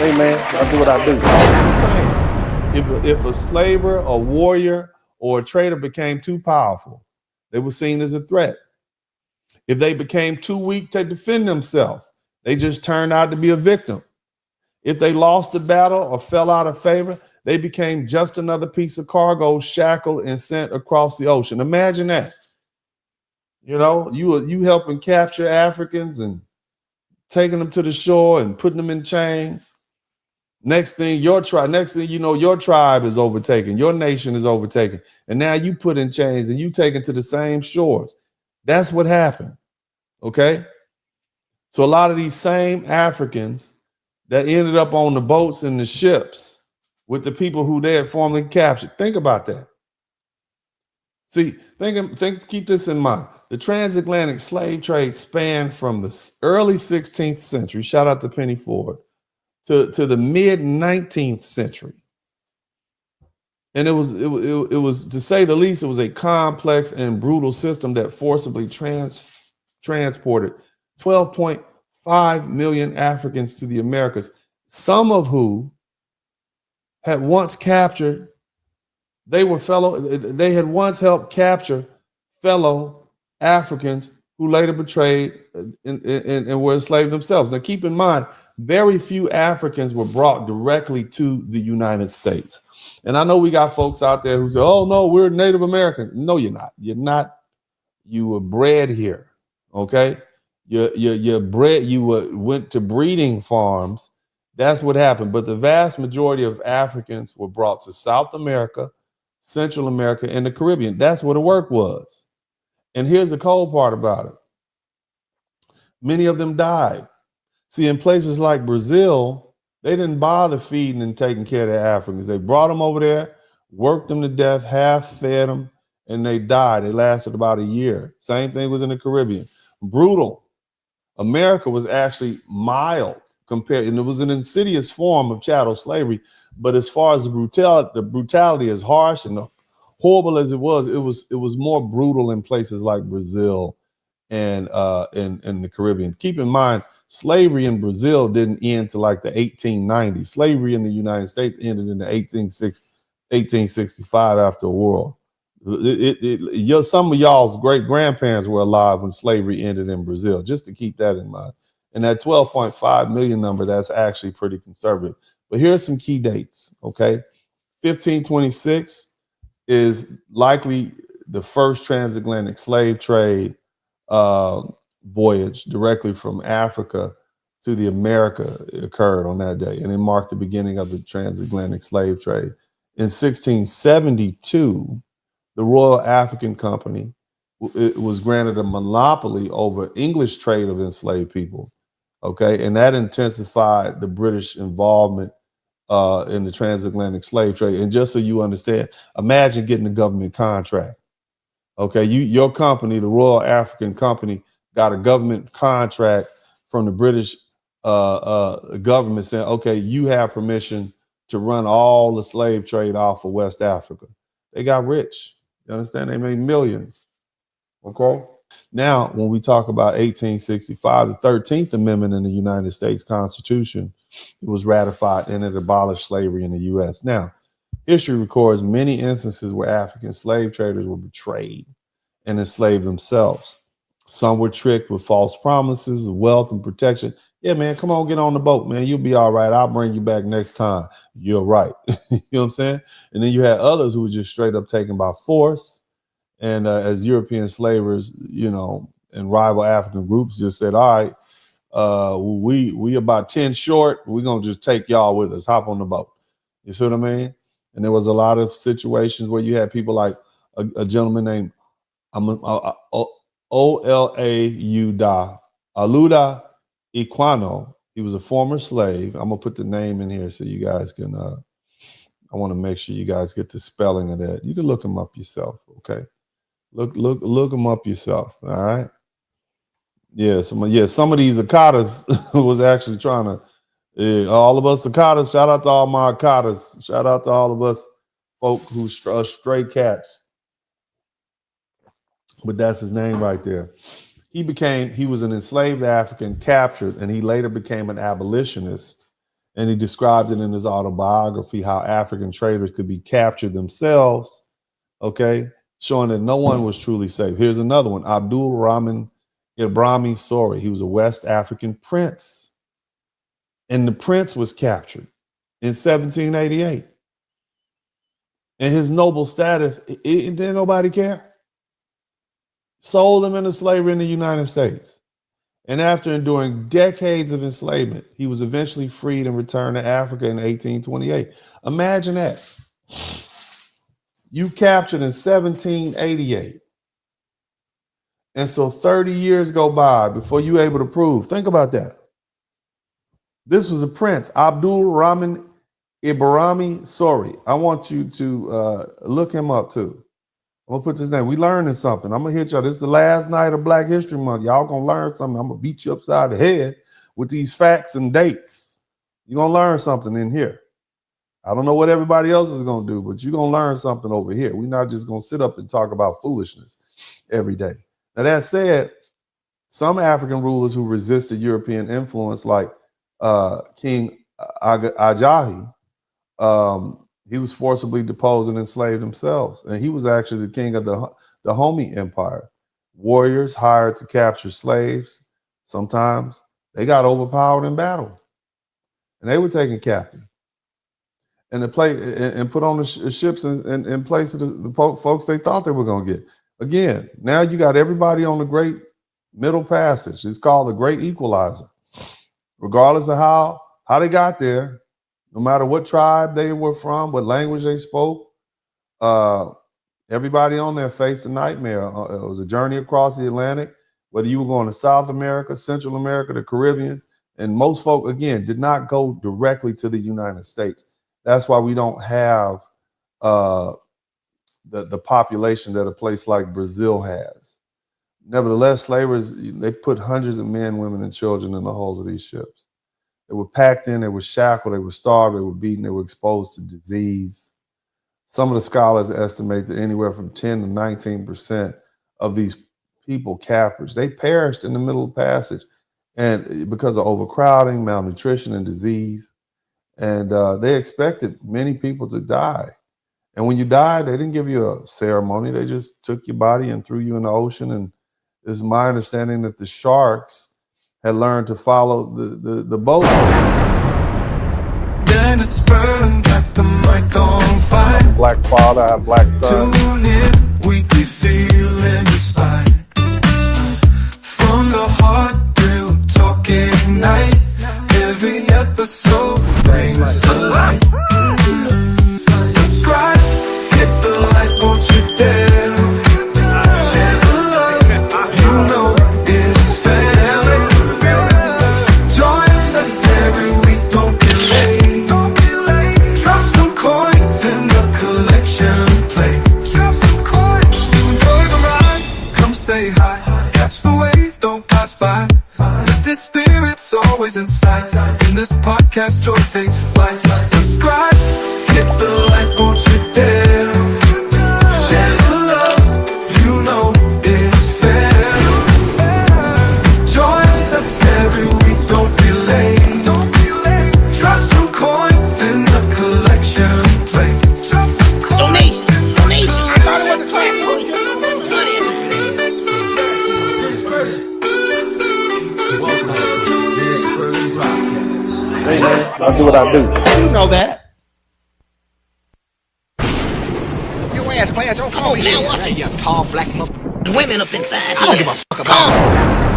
Hey man, I do what I do. All is the same. If a slaver, a warrior, or a trader became too powerful, they were seen as a threat. If they became too weak to defend themselves, they just turned out to be a victim. If they lost the battle or fell out of favor, they became just another piece of cargo shackled and sent across the ocean. Imagine that. You know, you helping capture Africans and taking them to the shore and putting them in chains. Next thing you know, your tribe is overtaken, your nation is overtaken, and now you put in chains and you taken to the same shores. That's what happened. Okay. So a lot of these same Africans that ended up on the boats and the ships with the people who they had formerly captured. Think about that. See, keep this in mind. The transatlantic slave trade spanned from the early 16th century, shout out to Penny Ford, to the mid 19th century. And it was, to say the least, it was a complex and brutal system that forcibly transported 12.5 million Africans to the Americas, some of who had once captured, they had once helped capture fellow Africans who later betrayed and were enslaved themselves. Now, keep in mind, very few Africans were brought directly to the United States. And I know we got folks out there who say, oh, no, we're Native American. No, you're not. You're not. You were bred here, okay? You're bred, went to breeding farms. That's what happened. But the vast majority of Africans were brought to South America, Central America, and the Caribbean. That's where the work was. And here's the cold part about it. Many of them died. See, in places like Brazil, they didn't bother feeding and taking care of their Africans. They brought them over there, worked them to death, half fed them, and they died. They lasted about a year. Same thing was in the Caribbean. Brutal. America was actually mild compared, and it was an insidious form of chattel slavery. But as far as the brutality as harsh and horrible as it was more brutal in places like Brazil and in the Caribbean. Keep in mind, slavery in Brazil didn't end till like the 1890s. Slavery in the United States ended in the 1865 after a war. Some of y'all's great grandparents were alive when slavery ended in Brazil, just to keep that in mind. And that 12.5 million number, that's actually pretty conservative. But here's some key dates, okay? 1526 is likely the first transatlantic slave trade voyage directly from Africa to the America occurred on that day, and it marked the beginning of the transatlantic slave trade. In 1672, the Royal African Company was granted a monopoly over English trade of enslaved people, okay, and that intensified the British involvement in the transatlantic slave trade. And just so you understand, imagine getting a government contract. Okay, your company, the Royal African Company, got a government contract from the British government saying, okay, you have permission to run all the slave trade off of West Africa. They got rich. You understand? They made millions. Okay. Now, when we talk about 1865, the 13th Amendment in the United States Constitution, it was ratified and it abolished slavery in the U.S. Now, history records many instances where African slave traders were betrayed and enslaved themselves. Some were tricked with false promises of wealth and protection. Yeah, man, come on, get on the boat, man. You'll be all right. I'll bring you back next time. You're right. You know what I'm saying? And then you had others who were just straight up taken by force. And as European slavers, you know, and rival African groups just said, all right, we about 10 short. We're going to just take y'all with us. Hop on the boat. You see what I mean? And there was a lot of situations where you had people like a gentleman named Aluda Iquano. He was a former slave. I'm going to put the name in here so you guys can, I want to make sure you guys get the spelling of that. You can look him up yourself, okay? Look them up yourself. All right. Yeah. Some of these Akatas was actually trying to. All of us Akatas. Shout out to all my Akatas. Shout out to all of us folk who stray cats. But that's his name right there. He was an enslaved African captured, and he later became an abolitionist And he described it in his autobiography, how African traders could be captured themselves, okay, showing that no one was truly safe. Here's another one, Abdul Rahman Ibrahim Sori. He was a West African prince. And the prince was captured in 1788. And his noble status, didn't nobody care. Sold him into slavery in the United States. And after enduring decades of enslavement, he was eventually freed and returned to Africa in 1828. Imagine that. You captured in 1788. And so 30 years go by before you're able to prove. Think about that. This was a prince, Abdul Rahman Ibrahim Sori. I want you to look him up too. I'm gonna put this name. We learning something. I'm gonna hit y'all. This is the last night of Black History Month. Y'all gonna learn something. I'm gonna beat you upside the head with these facts and dates. You're gonna learn something in here. I don't know what everybody else is gonna do, but you're gonna learn something over here. We're not just gonna sit up and talk about foolishness every day. Now that said, some African rulers who resisted European influence, like King Ajayi, he was forcibly deposed and enslaved himself. And he was actually the king of the Dahomey Empire. Warriors hired to capture slaves, sometimes they got overpowered in battle. And they were taken captive. And put on the ships and place the folks they thought they were going to get. Again, now you got everybody on the Great Middle Passage. It's called the Great Equalizer. Regardless of how they got there, no matter what tribe they were from, what language they spoke, everybody on there faced a nightmare. It was a journey across the Atlantic, whether you were going to South America, Central America, the Caribbean, and most folk, again, did not go directly to the United States. That's why we don't have the population that a place like Brazil has. Nevertheless, slavers, they put hundreds of men, women, and children in the hulls of these ships. They were packed in, they were shackled, they were starved, they were beaten, they were exposed to disease. Some of the scholars estimate that anywhere from 10 to 19% of these people captured, they perished in the middle of the passage, and because of overcrowding, malnutrition, and disease. And they expected many people to die. And when you died, they didn't give you a ceremony. They just took your body and threw you in the ocean. And it's my understanding that the sharks had learned to follow the boat. DennisSpurling got the mic on fire. Black father, I have black son. Tune in, weekly feeling inspired. From the heart, real talk ignite. Every episode brings the light. Subscribe, hit the like, won't you dare. Share the love, you know it's family. Join us every week, don't be late. Drop some coins in the collection plate. Drop some coins, enjoy the ride. Come say hi, catch the wave, don't pass by. Lifted spirits always in sight. In this podcast, joy takes flight. Subscribe, hit the like, won't you dare. Share the love, you know it's fair. Join us every week, don't be late. Drop some coins in the collection plate. Drop some coins. Donation. I thought it was a trash Hey man, I do what I do. You know that. Your ass class, don't come over here. Now, what? You tall black women up inside. I don't give a fuck about